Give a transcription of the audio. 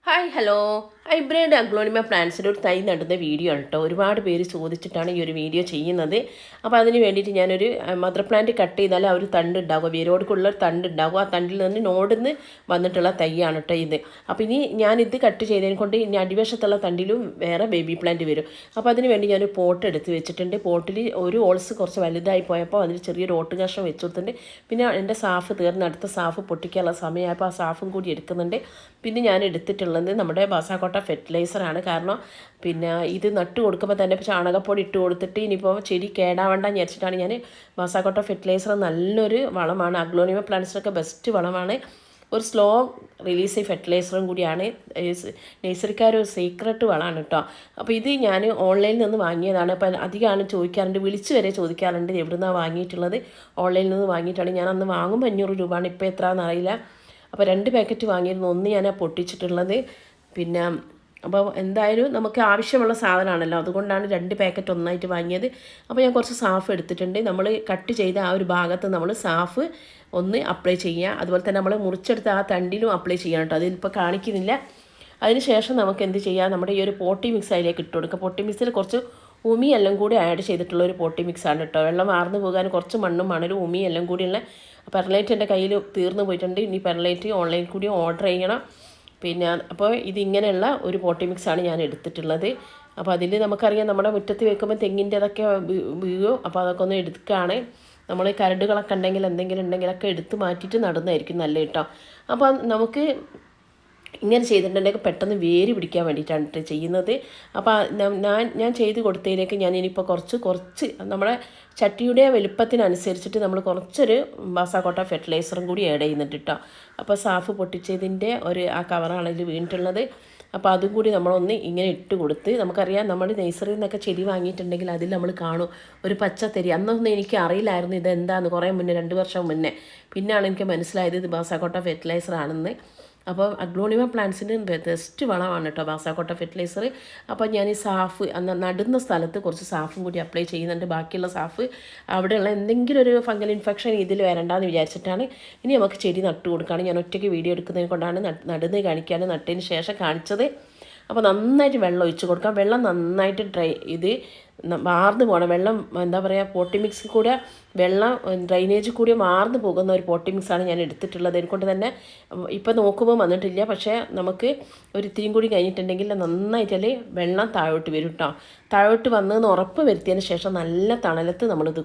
Hi hello hybrid aglaonema പ്ലാന്റ്സിൻ്റെ ഒരു തൈ നടുന്ന വീഡിയോ ആണ് കേട്ടോ. ഒരുപാട് പേര് ചോദിച്ചിട്ടാണ് ഈ ഒരു വീഡിയോ ചെയ്യുന്നത്. അപ്പോൾ അതിന് വേണ്ടിയിട്ട് ഞാനൊരു മദർ പ്ലാന്റ് കട്ട് ചെയ്താൽ ആ ഒരു തണ്ട് ഉണ്ടാകും, വേരോടുക്കുള്ള ഒരു തണ്ട് ഉണ്ടാകും. ആ തണ്ടിൽ നിന്ന് നോടിന്ന് വന്നിട്ടുള്ള തൈയാണ് കേട്ടോ ഇത്. അപ്പോൾ ഇനി ഞാനിത് കട്ട് ചെയ്തതിനെ കൊണ്ട് ഇനി അടിവശത്തുള്ള തണ്ടിലും വേറെ ബേബി പ്ലാന്റ് വരും. അപ്പോൾ അതിന് വേണ്ടി ഞാനൊരു പോട്ട് എടുത്ത് വെച്ചിട്ടുണ്ട്. പോട്ടിൽ ഒരു ഓൾസ് കുറച്ച് വലുതായി പോയപ്പോൾ അതിൽ ചെറിയൊരു ഓട്ട് കഷ്ണം വെച്ച് കൊടുത്തിട്ടുണ്ട്. പിന്നെ എൻ്റെ സാഫ് തീർന്ന് അടുത്ത സാഫ് പൊട്ടിക്കാനുള്ള സമയമായപ്പോൾ ആ സാഫും കൂടി എടുക്കുന്നുണ്ട്. പിന്നെ ഞാൻ എടുത്തിട്ടുള്ളത് നമ്മുടെ ബാസാക്കോട്ട ഫെർട്ടിലൈസറാണ്. കാരണം പിന്നെ ഇത് നട്ട് കൊടുക്കുമ്പോൾ തന്നെ ചാണകപ്പൊടി ഇട്ട് കൊടുത്തിട്ട് ഇനിയിപ്പോൾ ചെടി കേടാവണ്ടെന്ന് വിചാരിച്ചിട്ടാണ് ഞാൻ ബാസാക്കോട്ട ഫെർട്ടിലൈസർ നല്ലൊരു വളമാണ്. അഗ്ലോണിമ പ്ലാന്റ്സിനൊക്കെ ബെസ്റ്റ് വളമാണ്. ഒരു സ്ലോ റിലീസ് ഫെർട്ടിലൈസറും കൂടിയാണ്. നേഴ്സറിക്കാരൊരു സീക്രട്ട് വളമാണ് കേട്ടോ. അപ്പോൾ ഇത് ഞാൻ ഓൺലൈനിൽ നിന്ന് വാങ്ങിയതാണ്. അപ്പോൾ അധികമാണ് ചോദിക്കാറുണ്ട്, വിളിച്ച് വരെ ചോദിക്കാറുണ്ട് എവിടുന്നാണ് വാങ്ങിയിട്ടുള്ളത്. ഓൺലൈനിൽ നിന്ന് വാങ്ങിയിട്ടാണ്. ഞാൻ അന്ന് വാങ്ങുമ്പോൾ 500 രൂപയാണ്, ഇപ്പോൾ എത്രയാണെന്ന് അറിയില്ല. അപ്പോൾ 2 പാക്കറ്റ് വാങ്ങിയിരുന്നു. ഒന്ന് ഞാൻ പൊട്ടിച്ചിട്ടുള്ളത്. പിന്നെ അപ്പോൾ എന്തായാലും നമുക്ക് ആവശ്യമുള്ള സാധനമാണല്ലോ, അതുകൊണ്ടാണ് 2 പാക്കറ്റ് ഒന്നായിട്ട് വാങ്ങിയത്. അപ്പോൾ ഞാൻ കുറച്ച് സാഫ് എടുത്തിട്ടുണ്ട്. നമ്മൾ കട്ട് ചെയ്ത ആ ഒരു ഭാഗത്ത് നമ്മൾ സാഫ് ഒന്ന് അപ്ലൈ ചെയ്യുക. അതുപോലെ തന്നെ നമ്മൾ മുറിച്ചെടുത്ത ആ തണ്ടിലും അപ്ലൈ ചെയ്യണം കേട്ടോ. അതിലിപ്പോൾ കാണിക്കുന്നില്ല. അതിന് ശേഷം നമുക്ക് എന്ത് ചെയ്യാം, നമ്മുടെ ഈ ഒരു പോട്ടി മിക്സ് അതിലേക്ക് ഇട്ട് കൊടുക്കുക. പോട്ടി മിക്സിൽ കുറച്ച് ഉമി എല്ലാം കൂടി ആഡ് ചെയ്തിട്ടുള്ള ഒരു പോട്ടി മിക്സാണ് കേട്ടോ. വെള്ളം മാർന്നു പോകാൻ കുറച്ച് മണ്ണും മണലും ഉമി എല്ലാം കൂടിയുള്ള പെർലൈറ്റ് എൻ്റെ കയ്യിൽ തീർന്നു പോയിട്ടുണ്ട്. ഇനി പെർലൈറ്റ് ഓൺലൈനിൽ കൂടി ഓർഡർ ചെയ്യണം. പിന്നെ അപ്പോൾ ഇതിങ്ങനെയുള്ള ഒരു പോട്ടി മിക്സാണ് ഞാൻ എടുത്തിട്ടുള്ളത്. അപ്പോൾ അതിൽ നമുക്കറിയാം നമ്മുടെ മുറ്റത്ത് വെക്കുമ്പോൾ തെങ്ങിൻ്റെ അതൊക്കെ വീഴും. അപ്പോൾ അതൊക്കെ ഒന്ന് എടുക്കുകയാണ്. നമ്മൾ കരടുകളൊക്കെ ഉണ്ടെങ്കിൽ എന്തെങ്കിലും ഉണ്ടെങ്കിലൊക്കെ എടുത്ത് മാറ്റിയിട്ട് നടുന്നതായിരിക്കും നല്ല കേട്ടോ. അപ്പോൾ നമുക്ക് ഇങ്ങനെ ചെയ്തിട്ടുണ്ടെങ്കിൽ പെട്ടെന്ന് വേര് പിടിക്കാൻ വേണ്ടിയിട്ടാണ് ചെയ്യുന്നത്. അപ്പോൾ ഞാൻ ചെയ്ത് കൊടുത്തതിലേക്ക് ഞാൻ ഇനിയിപ്പോൾ കുറച്ച് നമ്മുടെ ചട്ടിയുടെ വലുപ്പത്തിനനുസരിച്ചിട്ട് നമ്മൾ കുറച്ചൊരു ബാസാക്കോട്ട ഫെർട്ടിലൈസറും കൂടി ആഡ് ചെയ്യുന്നുണ്ട് കേട്ടോ. അപ്പോൾ സാഫ് പൊട്ടിച്ചതിൻ്റെ ആ കവറാണ് ഇതിൽ വീണിട്ടുള്ളത്. അപ്പോൾ അതും കൂടി നമ്മളൊന്ന് ഇങ്ങനെ ഇട്ട് കൊടുത്ത്, നമുക്കറിയാം നമ്മൾ നഴ്സറിയിൽ നിന്നൊക്കെ ചെടി വാങ്ങിയിട്ടുണ്ടെങ്കിൽ അതിൽ നമ്മൾ കാണും ഒരു പച്ചത്തരി. അന്നൊന്നും എനിക്ക് അറിയില്ലായിരുന്നു ഇതെന്താന്ന്, കുറേ മുന്നേ 2 വർഷം മുന്നേ പിന്നാണ് എനിക്ക് മനസ്സിലായത് ഇത് ബാസാക്കോട്ട ഫെർട്ടിലൈസർ ആണെന്ന്. അപ്പോൾ അഗ്ലോണിമ പ്ലാന്റ്സിന് ബെസ്റ്റ് വളമാണ് കേട്ടോ ബാസാക്കോട്ട ഫെർട്ടിലൈസർ. അപ്പോൾ ഞാൻ ഈ സാഫ് നടുന്ന സ്ഥലത്ത് കുറച്ച് സാഫും കൂടി അപ്ലൈ ചെയ്യുന്നുണ്ട്. ബാക്കിയുള്ള സാഫ് അവിടെയുള്ള എന്തെങ്കിലും ഒരു ഫംഗൽ ഇൻഫെക്ഷൻ ഇതിൽ വരണ്ടെന്ന് വിചാരിച്ചിട്ടാണ്. ഇനി നമുക്ക് ചെടി നട്ടു കൊടുക്കുകയാണ്. ഞാൻ ഒറ്റയ്ക്ക് വീഡിയോ എടുക്കുന്നതിനെ കൊണ്ടാണ് നടുന്നത് കാണിക്കാൻ, നട്ടതിന് ശേഷം കാണിച്ചത്. അപ്പോൾ നന്നായിട്ട് വെള്ളം ഒഴിച്ച് കൊടുക്കാം. വെള്ളം നന്നായിട്ട് വാർന്ന് പോകണം. വെള്ളം എന്താ പറയുക, പോട്ടി മിക്സിൽ കൂടെ വെള്ളം ഡ്രൈനേജിൽ കൂടി വാർന്ന് പോകുന്ന ഒരു പോട്ടി മിക്സാണ് ഞാൻ എടുത്തിട്ടുള്ളത്. അതുകൊണ്ട് തന്നെ ഇപ്പം നോക്കുമ്പോൾ വന്നിട്ടില്ല. പക്ഷേ നമുക്ക് ഒരു ഇത്തിരിയും കൂടി കഴിഞ്ഞിട്ടുണ്ടെങ്കിൽ നന്നായിട്ട് വെള്ളം താഴോട്ട് വരും കേട്ടോ. താഴോട്ട് വന്നതെന്ന് ഉറപ്പ് വരുത്തിയതിന് ശേഷം നല്ല തണലത്ത് നമ്മളിത്